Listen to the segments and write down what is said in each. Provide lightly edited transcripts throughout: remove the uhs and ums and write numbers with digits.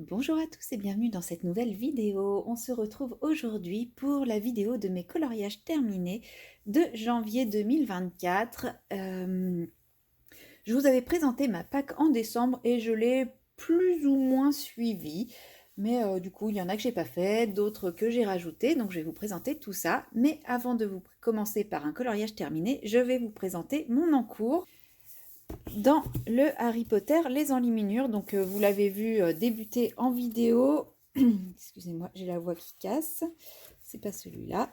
Bonjour à tous et bienvenue dans cette nouvelle vidéo. On se retrouve aujourd'hui pour la vidéo de mes coloriages terminés de janvier 2024. Je vous avais présenté ma pack en décembre et je l'ai plus ou moins suivie. Mais du coup, il y en a que j'ai pas fait, d'autres que j'ai rajouté. Donc je vais vous présenter tout ça. Mais avant de vous commencer par un coloriage terminé, je vais vous présenter mon encours dans le Harry Potter les enluminures. Donc vous l'avez vu débuter en vidéo. Excusez-moi, j'ai la voix qui casse. C'est pas celui-là.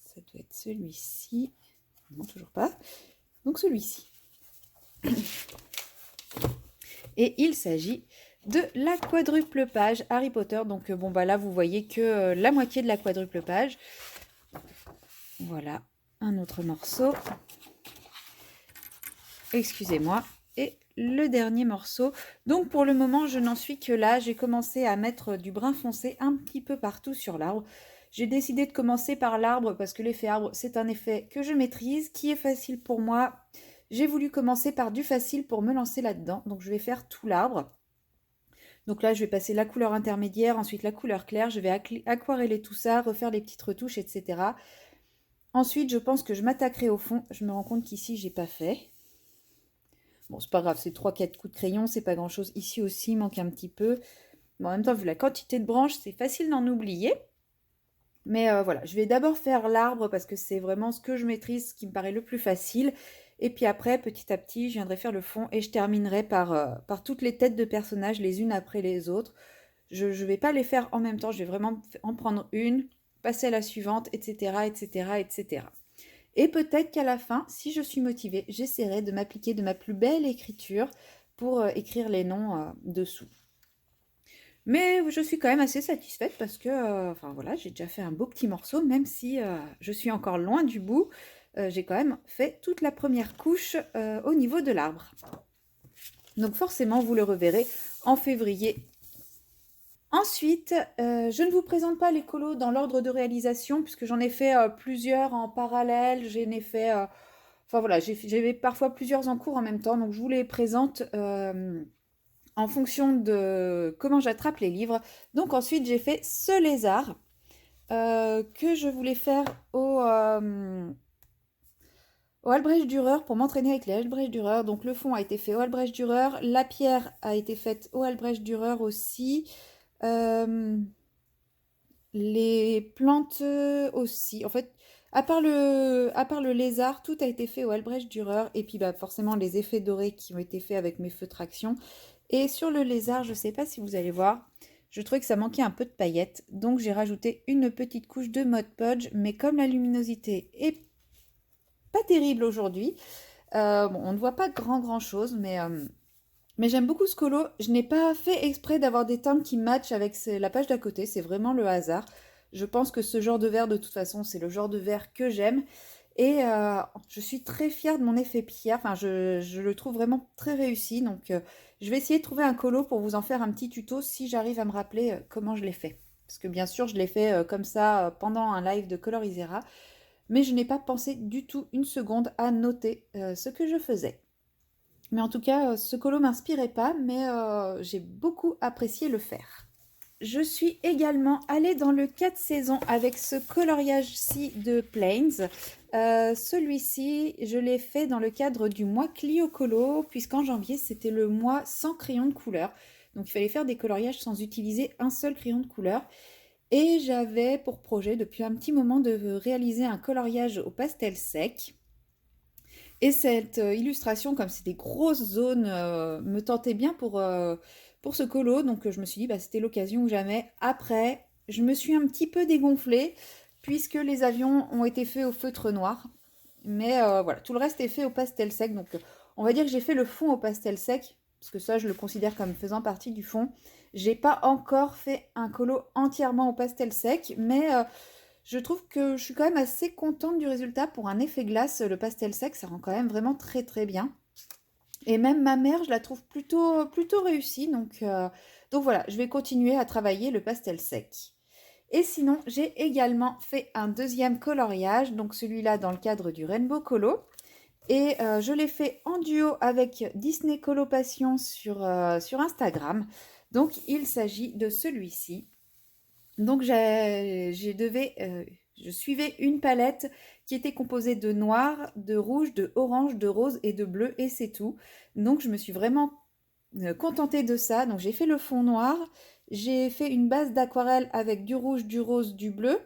Ça doit être celui-ci. Non, toujours pas. Donc celui-ci. Et il s'agit de la quadruple page Harry Potter. Donc bon bah là vous voyez que la moitié de la quadruple page. Voilà, un autre morceau. Excusez-moi. Et le dernier morceau. Donc pour le moment, je n'en suis que là. J'ai commencé à mettre du brun foncé un petit peu partout sur l'arbre. J'ai décidé de commencer par l'arbre parce que l'effet arbre, c'est un effet que je maîtrise, qui est facile pour moi. J'ai voulu commencer par du facile pour me lancer là-dedans. Donc je vais faire tout l'arbre. Donc là, je vais passer la couleur intermédiaire, ensuite la couleur claire. Je vais aquareller tout ça, refaire les petites retouches, etc. Ensuite, je pense que je m'attaquerai au fond. Je me rends compte qu'ici, j'ai pas fait. Bon, c'est pas grave, c'est 3-4 coups de crayon, c'est pas grand-chose. Ici aussi, il manque un petit peu. Bon, en même temps, vu la quantité de branches, c'est facile d'en oublier. Mais voilà, je vais d'abord faire l'arbre parce que c'est vraiment ce que je maîtrise, ce qui me paraît le plus facile. Et puis après, petit à petit, je viendrai faire le fond et je terminerai par toutes les têtes de personnages, les unes après les autres. Je ne vais pas les faire en même temps, je vais vraiment en prendre une, passer à la suivante, etc., etc., etc. Et peut-être qu'à la fin, si je suis motivée, j'essaierai de m'appliquer de ma plus belle écriture pour écrire les noms dessous. Mais je suis quand même assez satisfaite parce que, enfin voilà, j'ai déjà fait un beau petit morceau, même si je suis encore loin du bout. J'ai quand même fait toute la première couche au niveau de l'arbre. Donc forcément, vous le reverrez en février. Ensuite, je ne vous présente pas les colos dans l'ordre de réalisation puisque j'en ai fait plusieurs en parallèle. J'en ai fait, enfin voilà, j'avais parfois plusieurs en cours en même temps, donc je vous les présente en fonction de comment j'attrape les livres. Donc ensuite, j'ai fait ce lézard que je voulais faire au Albrecht Dürer pour m'entraîner avec les Albrecht Dürer. Donc le fond a été fait au Albrecht Dürer, la pierre a été faite au Albrecht Dürer aussi. Les plantes aussi. En fait, à part le lézard, tout a été fait au Albrecht Dürer. Et puis bah, forcément les effets dorés qui ont été faits avec mes feux traction. Et sur le lézard, je ne sais pas si vous allez voir, je trouvais que ça manquait un peu de paillettes. Donc j'ai rajouté une petite couche de Mod Podge. Mais comme la luminosité est pas terrible aujourd'hui, bon, on ne voit pas grand chose, mais j'aime beaucoup ce colo. Je n'ai pas fait exprès d'avoir des teintes qui matchent avec la page d'à côté. C'est vraiment le hasard. Je pense que ce genre de vert, de toute façon, c'est le genre de vert que j'aime. Et je suis très fière de mon effet pierre. Enfin, je le trouve vraiment très réussi. Donc, je vais essayer de trouver un colo pour vous en faire un petit tuto si j'arrive à me rappeler comment je l'ai fait. Parce que bien sûr, je l'ai fait comme ça pendant un live de Colorisera. Mais je n'ai pas pensé du tout une seconde à noter ce que je faisais. Mais en tout cas, ce colo m'inspirait pas, mais j'ai beaucoup apprécié le faire. Je suis également allée dans le 4 saisons avec ce coloriage-ci de Plains. Celui-ci, je l'ai fait dans le cadre du mois Clio Colo, puisqu'en janvier, c'était le mois sans crayon de couleur. Donc il fallait faire des coloriages sans utiliser un seul crayon de couleur. Et j'avais pour projet depuis un petit moment de réaliser un coloriage au pastel sec. Et cette illustration, comme c'est des grosses zones, me tentait bien pour ce colo. Donc je me suis dit, bah, c'était l'occasion ou jamais. Après, je me suis un petit peu dégonflée, puisque les avions ont été faits au feutre noir. Mais voilà, tout le reste est fait au pastel sec. Donc on va dire que j'ai fait le fond au pastel sec, parce que ça, je le considère comme faisant partie du fond. J'ai pas encore fait un colo entièrement au pastel sec, mais je trouve que je suis quand même assez contente du résultat. Pour un effet glace, le pastel sec, ça rend quand même vraiment très bien. Et même ma mère, je la trouve plutôt réussie. Donc voilà, je vais continuer à travailler le pastel sec. Et sinon, j'ai également fait un deuxième coloriage, donc celui-là dans le cadre du Rainbow Colo. Et je l'ai fait en duo avec Disney Coloration sur Instagram. Donc il s'agit de celui-ci. Donc je suivais une palette qui était composée de noir, de rouge, de orange, de rose et de bleu et c'est tout. Donc je me suis vraiment contentée de ça. Donc j'ai fait le fond noir, j'ai fait une base d'aquarelle avec du rouge, du rose, du bleu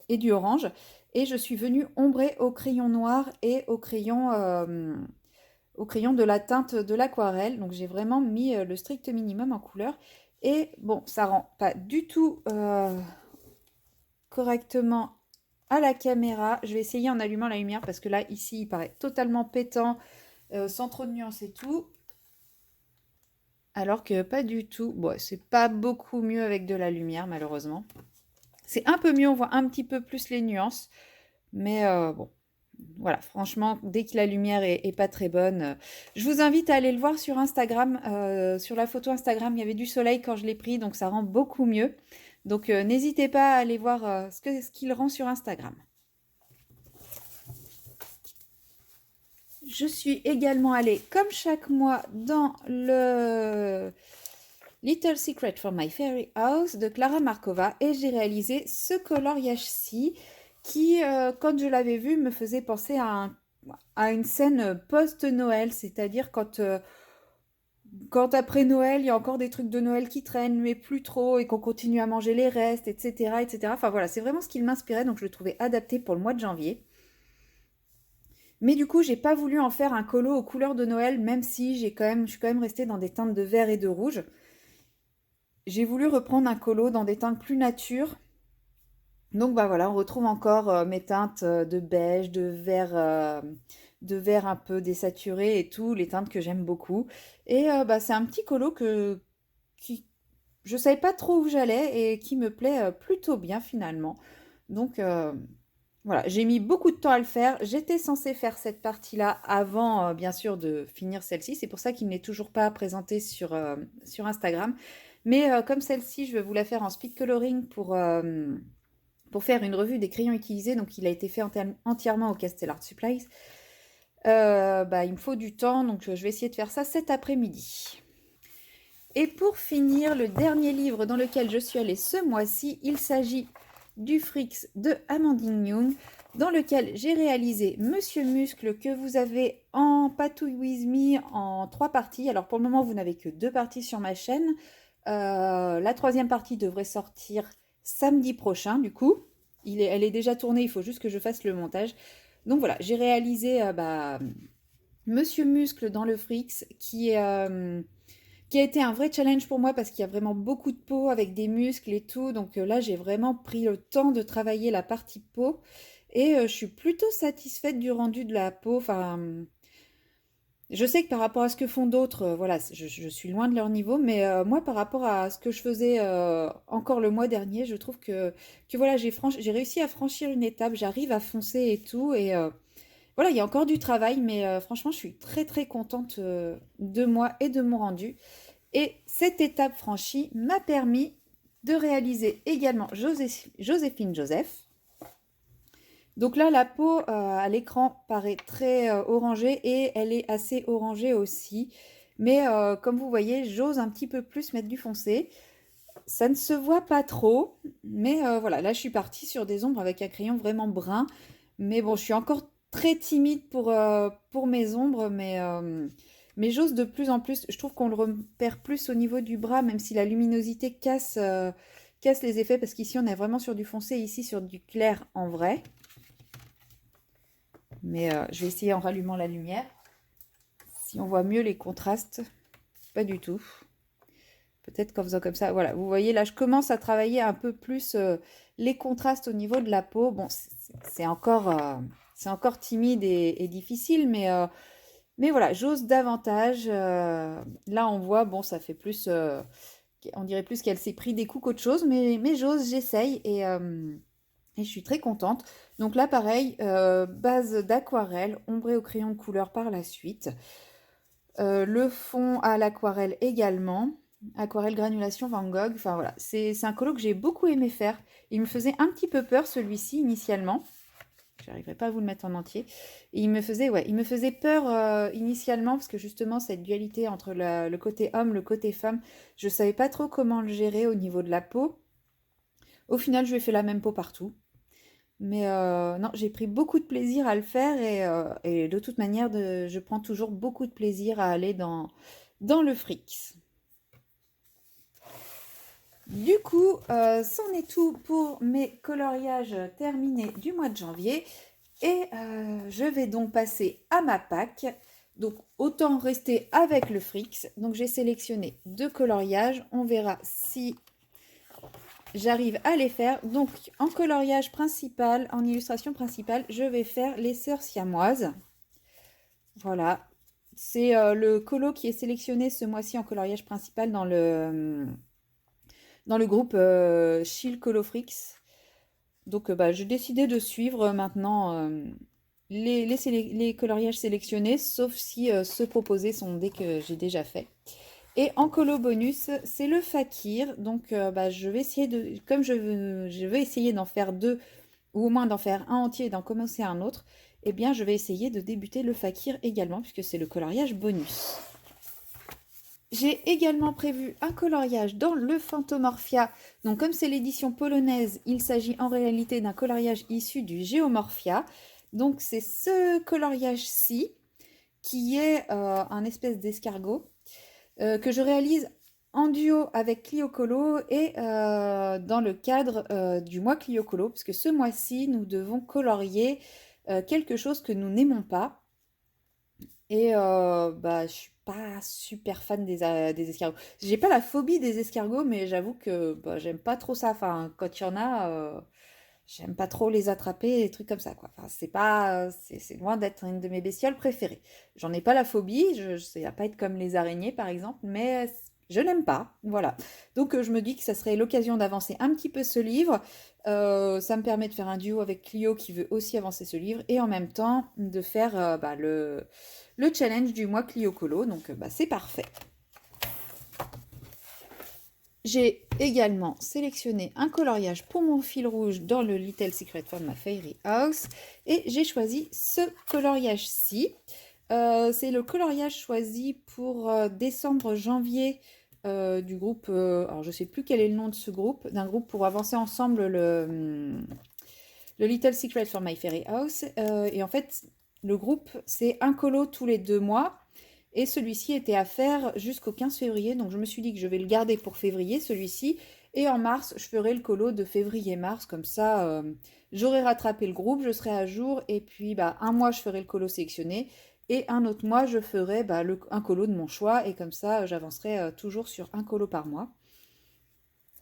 et du orange. Et je suis venue ombrer au crayon noir et au crayon de la teinte de l'aquarelle. Donc j'ai vraiment mis le strict minimum en couleur. Et bon, ça rend pas du tout correctement à la caméra. Je vais essayer en allumant la lumière parce que là, ici, il paraît totalement pétant, sans trop de nuances et tout. Alors que pas du tout. Bon, c'est pas beaucoup mieux avec de la lumière, malheureusement. C'est un peu mieux, on voit un petit peu plus les nuances. Mais bon, voilà, franchement, dès que la lumière est pas très bonne, je vous invite à aller le voir sur Instagram. Sur la photo Instagram, il y avait du soleil quand je l'ai pris, donc ça rend beaucoup mieux. Donc n'hésitez pas à aller voir ce qu'il rend sur Instagram. Je suis également allée, comme chaque mois, dans le Little Secret for My Fairy House de Clara Markova et j'ai réalisé ce coloriage-ci qui, quand je l'avais vu, me faisait penser à une scène post-Noël, c'est-à-dire quand après Noël, il y a encore des trucs de Noël qui traînent, mais plus trop, et qu'on continue à manger les restes, etc., etc. Enfin voilà, c'est vraiment ce qui m'inspirait, donc je le trouvais adapté pour le mois de janvier. Mais du coup, j'ai pas voulu en faire un colo aux couleurs de Noël, même si je suis quand même restée dans des teintes de vert et de rouge. J'ai voulu reprendre un colo dans des teintes plus nature. Donc bah voilà, on retrouve encore mes teintes de beige, de vert un peu désaturé et tout, les teintes que j'aime beaucoup. Et bah c'est un petit colo qui je savais pas trop où j'allais et qui me plaît plutôt bien finalement. Donc voilà, j'ai mis beaucoup de temps à le faire. J'étais censée faire cette partie-là avant, bien sûr, de finir celle-ci. C'est pour ça qu'il n'est toujours pas présenté sur Instagram. Mais comme celle-ci, je vais vous la faire en speed coloring pour faire une revue des crayons utilisés. Donc, il a été fait entièrement au Castel Art Supplies. Bah, il me faut du temps, donc je vais essayer de faire ça cet après-midi. Et pour finir, le dernier livre dans lequel je suis allée ce mois-ci, il s'agit du Frix de Amandine Young, dans lequel j'ai réalisé Monsieur Muscle que vous avez en Patouille With Me en 3 parties. Alors pour le moment, vous n'avez que 2 parties sur ma chaîne. La troisième partie devrait sortir samedi prochain, du coup. Elle est déjà tournée, il faut juste que je fasse le montage. Donc voilà, j'ai réalisé Monsieur Muscle dans le Frix, qui a été un vrai challenge pour moi parce qu'il y a vraiment beaucoup de peau avec des muscles et tout. Donc là, j'ai vraiment pris le temps de travailler la partie peau et je suis plutôt satisfaite du rendu de la peau. Enfin, je sais que par rapport à ce que font d'autres, voilà, je suis loin de leur niveau, mais moi, par rapport à ce que je faisais encore le mois dernier, je trouve que voilà, j'ai réussi à franchir une étape, j'arrive à foncer et tout, et voilà, il y a encore du travail, mais franchement, je suis très très contente de moi et de mon rendu. Et cette étape franchie m'a permis de réaliser également Joséphine Joseph. Donc là, la peau à l'écran paraît très orangée et elle est assez orangée aussi. Mais comme vous voyez, j'ose un petit peu plus mettre du foncé. Ça ne se voit pas trop, mais voilà, là je suis partie sur des ombres avec un crayon vraiment brun. Mais bon, je suis encore très timide pour mes ombres, mais j'ose de plus en plus. Je trouve qu'on le repère plus au niveau du bras, même si la luminosité casse les effets, parce qu'ici on est vraiment sur du foncé, ici sur du clair en vrai. Mais je vais essayer en rallumant la lumière. Si on voit mieux les contrastes, pas du tout. Peut-être qu'en faisant comme ça, voilà, vous voyez, là, je commence à travailler un peu plus les contrastes au niveau de la peau. Bon, c'est encore timide et difficile, mais voilà, j'ose davantage. Là, on voit, bon, ça fait plus, on dirait plus qu'elle s'est pris des coups qu'autre chose, mais j'ose, j'essaye et je suis très contente. Donc là, pareil, base d'aquarelle, ombré au crayon de couleur par la suite. Le fond à l'aquarelle également. Aquarelle granulation Van Gogh. Enfin voilà, c'est un colo que j'ai beaucoup aimé faire. Il me faisait un petit peu peur celui-ci initialement. J'arriverai pas à vous le mettre en entier. Et il me faisait, ouais, il me faisait peur initialement parce que justement cette dualité entre le côté homme, le côté femme, je savais pas trop comment le gérer au niveau de la peau. Au final, je lui ai fait la même peau partout. Mais non, j'ai pris beaucoup de plaisir à le faire et de toute manière, je prends toujours beaucoup de plaisir à aller dans le Frix. Du coup, c'en est tout pour mes coloriages terminés du mois de janvier. Et je vais donc passer à ma pack. Donc autant rester avec le Frix. Donc j'ai sélectionné 2 coloriages. On verra si j'arrive à les faire. Donc en coloriage principal, en illustration principale, je vais faire les sœurs siamoises. Voilà. C'est le colo qui est sélectionné ce mois-ci en coloriage principal dans le groupe Chill Colofrix. Donc bah, j'ai décidé de suivre maintenant les coloriages sélectionnés, sauf si ceux proposés sont des que j'ai déjà fait. Et en colo bonus, c'est le fakir. Donc bah, je vais essayer de, comme je veux essayer d'en faire 2, ou au moins d'en faire un entier et d'en commencer un autre, eh bien je vais essayer de débuter le fakir également, puisque c'est le coloriage bonus. J'ai également prévu un coloriage dans le Phantomorphia. Donc comme c'est l'édition polonaise, il s'agit en réalité d'un coloriage issu du Geomorphia. Donc c'est ce coloriage-ci qui est un espèce d'escargot que je réalise en duo avec Clio Colo et dans le cadre du mois Clio Colo, parce que ce mois-ci, nous devons colorier quelque chose que nous n'aimons pas. Et bah, je suis pas super fan des escargots. J'ai pas la phobie des escargots, mais j'avoue que bah, j'aime pas trop ça. Enfin, quand il y en a, j'aime pas trop les attraper, des trucs comme ça, quoi. Enfin, c'est pas, c'est loin d'être une de mes bestioles préférées. J'en ai pas la phobie, ça va pas être comme les araignées, par exemple, mais je n'aime pas, voilà. Donc je me dis que ça serait l'occasion d'avancer un petit peu ce livre. Ça me permet de faire un duo avec Clio qui veut aussi avancer ce livre et en même temps de faire bah, le challenge du mois Clio Colo. Donc bah, c'est parfait. J'ai également sélectionné un coloriage pour mon fil rouge dans le Little Secret from My Fairy House et j'ai choisi ce coloriage-ci. C'est le coloriage choisi pour décembre-janvier du groupe, alors je ne sais plus quel est le nom de ce groupe, d'un groupe pour avancer ensemble le Little Secret from My Fairy House. Et en fait, le groupe, c'est un colo tous les 2 mois. Et celui-ci était à faire jusqu'au 15 février. Donc je me suis dit que je vais le garder pour février, celui-ci. Et en mars, je ferai le colo de février-mars. Comme ça, j'aurai rattrapé le groupe, je serai à jour. Et puis, bah, un mois, je ferai le colo sélectionné. Et un autre mois, je ferai bah, un colo de mon choix. Et comme ça, j'avancerai toujours sur un colo par mois.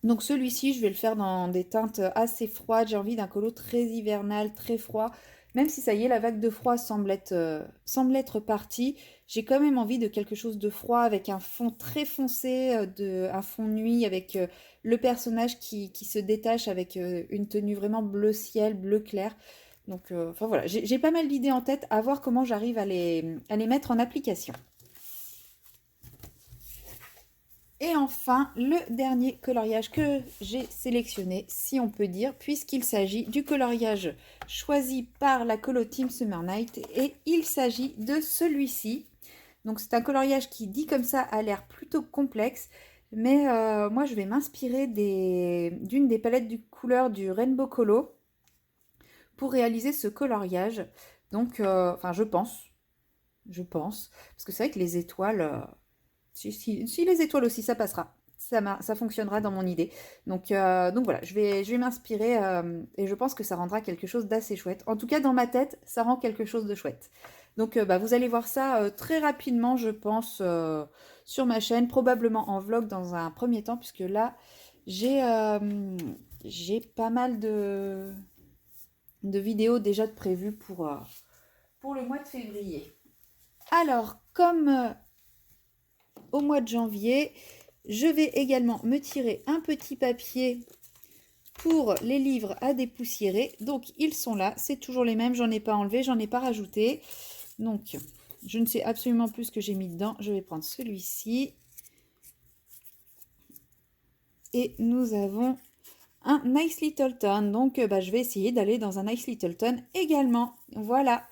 Donc celui-ci, je vais le faire dans des teintes assez froides. J'ai envie d'un colo très hivernal, très froid. Même si ça y est, la vague de froid semble être partie, j'ai quand même envie de quelque chose de froid avec un fond très foncé, un fond nuit avec le personnage qui se détache avec une tenue vraiment bleu ciel, bleu clair. Donc enfin voilà, j'ai pas mal d'idées en tête à voir comment j'arrive à les mettre en application. Et enfin, le dernier coloriage que j'ai sélectionné, si on peut dire, puisqu'il s'agit du coloriage choisi par la colo Team Summer Night, et il s'agit de celui-ci. Donc c'est un coloriage qui, dit comme ça, a l'air plutôt complexe, mais moi je vais m'inspirer d'une des palettes de couleurs du Rainbow Colo pour réaliser ce coloriage. Donc, enfin je pense, parce que c'est vrai que les étoiles... si les étoiles aussi, ça passera. Ça fonctionnera dans mon idée. Donc voilà, je vais m'inspirer et je pense que ça rendra quelque chose d'assez chouette. En tout cas, dans ma tête, ça rend quelque chose de chouette. Donc bah, vous allez voir ça très rapidement, je pense, sur ma chaîne, probablement en vlog dans un premier temps, puisque là, j'ai pas mal de vidéos déjà de prévues pour le mois de février. Alors, comme au mois de janvier, je vais également me tirer un petit papier pour les livres à dépoussiérer. Donc ils sont là, c'est toujours les mêmes, j'en ai pas enlevé, j'en ai pas rajouté. Donc je ne sais absolument plus ce que j'ai mis dedans. Je vais prendre celui-ci. Et nous avons un Nice Littleton. Donc bah, je vais essayer d'aller dans un Nice Littleton également. Voilà.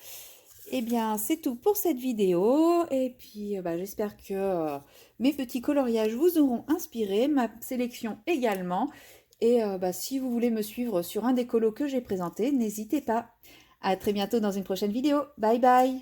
Eh bien, c'est tout pour cette vidéo. Et puis, bah, j'espère que mes petits coloriages vous auront inspiré, ma sélection également. Et bah, si vous voulez me suivre sur un des colos que j'ai présenté, n'hésitez pas. À très bientôt dans une prochaine vidéo. Bye bye!